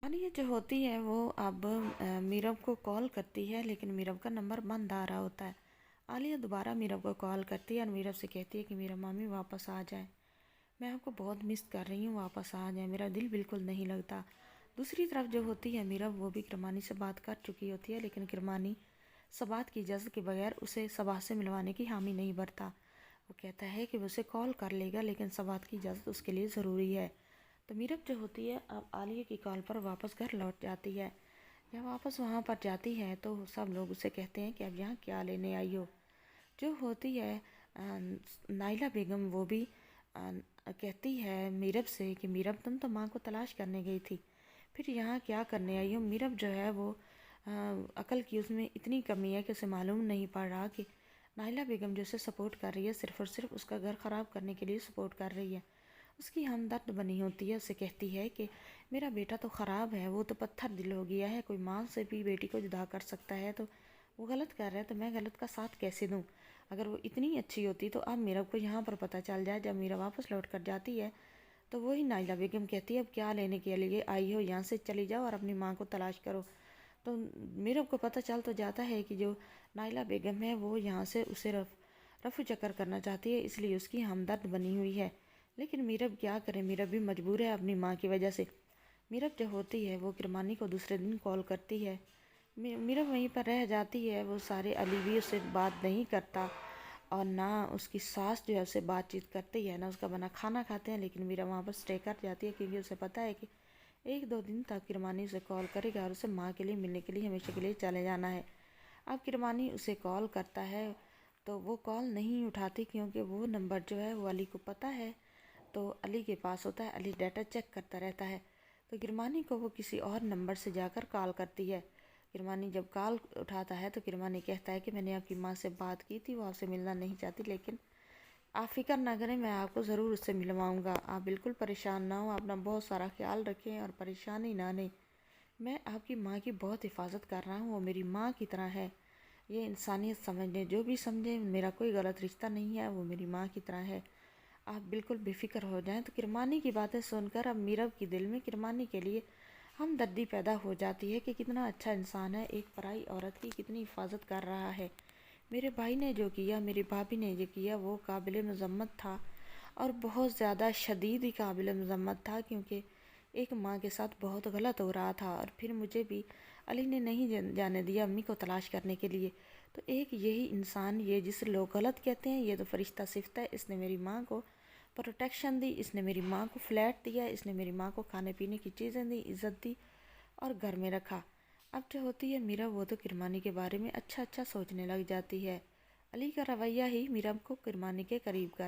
आलिया जो होती है वो अब मीरब को कॉल करती है, लेकिन मीरब का नंबर बंद आ रहा होता है। आलिया दोबारा मीरब को कॉल करती है और मीरब से कहती है कि मीरब मामी वापस आ जाए, मैं आपको बहुत मिस कर रही हूँ, वापस आ जाए, मेरा दिल बिल्कुल नहीं लगता। दूसरी तरफ जो होती है मीरब, वो भी किरमानी से बात कर चुकी होती है, लेकिन किरमानी सबात की इजाज़त के बगैर उसे सबात से मिलवाने की हामी नहीं भरता। वो कहता है कि वो उसे कॉल कर लेगा, लेकिन सबात की इजाज़त उसके लिए ज़रूरी है। तो मीरब जो होती है अब आलिया की कॉल पर वापस घर लौट जाती है। जब वापस वहाँ पर जाती है तो सब लोग उसे कहते हैं कि अब यहाँ क्या लेने आई हो। जो होती है नाइला बेगम, वो भी कहती है मीरब से कि मीरब तुम तो माँ को तलाश करने गई थी, फिर यहाँ क्या करने आई हो। मीरब जो है वो अकल की उसमें इतनी कमी है कि उसे मालूम नहीं पड़ रहा कि नाइला बेगम जो उसे सपोर्ट कर रही है सिर्फ़ और सिर्फ उसका घर ख़राब करने के लिए सपोर्ट कर रही है। उसकी हमदर्द बनी होती है, उसे कहती है कि मेरा बेटा तो ख़राब है, वो तो पत्थर दिल हो गया है, कोई माँ से भी बेटी को जुदा कर सकता है, तो वो गलत कर रहा है, तो मैं गलत का साथ कैसे दूँ। अगर वो इतनी अच्छी होती तो अब मीरा को यहाँ पर पता चल जाए। जब मीरा वापस लौट कर जाती है तो वही नाइला बेगम कहती है अब क्या लेने के लिए आई हो, यहाँ से चली जाओ और अपनी माँ को तलाश करो। तो मीरा को पता चल तो जाता है कि जो नाइला बेगम है वो यहाँ से उसे रफू चक्कर करना चाहती है, इसलिए उसकी हमदर्द बनी हुई है। लेकिन मीरब क्या करे, मीरब भी मजबूर है अपनी माँ की वजह से। मीरब जो होती है वो किरमानी को दूसरे दिन कॉल करती है। मीरब वहीं पर रह जाती है। वो सारे अली भी उससे बात नहीं करता और ना उसकी सास जो है उससे बातचीत करती है, ना उसका बना खाना खाते हैं। लेकिन मीरा वहाँ पर स्टे कर जाती है क्योंकि उसे पता है कि एक दो दिन तक किरमानी उसे कॉल करेगा और उसे माँ के लिए मिलने के लिए हमेशा के लिए चले जाना है। अब किरमानी उसे कॉल करता है तो वो कॉल नहीं उठाती, क्योंकि वो नंबर जो है वो अली को पता है, तो अली के पास होता है। अली डाटा चेक करता रहता है, तो किरमानी को वो किसी और नंबर से जाकर कॉल करती है। किरमानी जब कॉल उठाता है तो किरमानी कहता है कि मैंने आपकी माँ से बात की थी, वो आपसे मिलना नहीं चाहती, लेकिन आप फिक्र ना करें, मैं आपको ज़रूर उससे मिलवाऊंगा, आप बिल्कुल परेशान ना हो, अपना बहुत सारा ख्याल रखें और परेशानी ना लें। मैं आपकी माँ की बहुत हिफाजत कर रहा हूँ, वो मेरी माँ की तरह है, ये इंसानियत समझ लें, जो भी समझे, मेरा कोई गलत रिश्ता नहीं है, वो मेरी माँ की तरह है, आप बिल्कुल बेफिक्र हो जाएं। तो किरमानी की बातें सुनकर अब मीरब के दिल में किरमानी के लिए हमदर्दी पैदा हो जाती है कि कितना अच्छा इंसान है, एक पराई औरत की कितनी हिफाजत कर रहा है। मेरे भाई ने जो किया, मेरी भाभी ने जो किया, वो काबिल मज़म्मत था और बहुत ज़्यादा शदीद ही काबिल मज़म्मत था, क्योंकि एक माँ के साथ बहुत गलत हो रहा था और फिर मुझे भी अली ने नहीं जाने दिया अम्मी को तलाश करने के लिए। तो एक यही इंसान, ये जिसे लोग गलत कहते हैं, ये तो फरिश्ता सिफ्त है, इसने मेरी माँ को प्रोटेक्शन दी, इसने मेरी माँ को फ्लैट दिया, इसने मेरी माँ को खाने पीने की चीज़ें दी, इज़्ज़त दी और घर में रखा। अब जो होती है मीरा, वो तो किरमानी के बारे में अच्छा अच्छा सोचने लग जाती है। अली का रवैया ही मीरा को किरमानी के करीब कर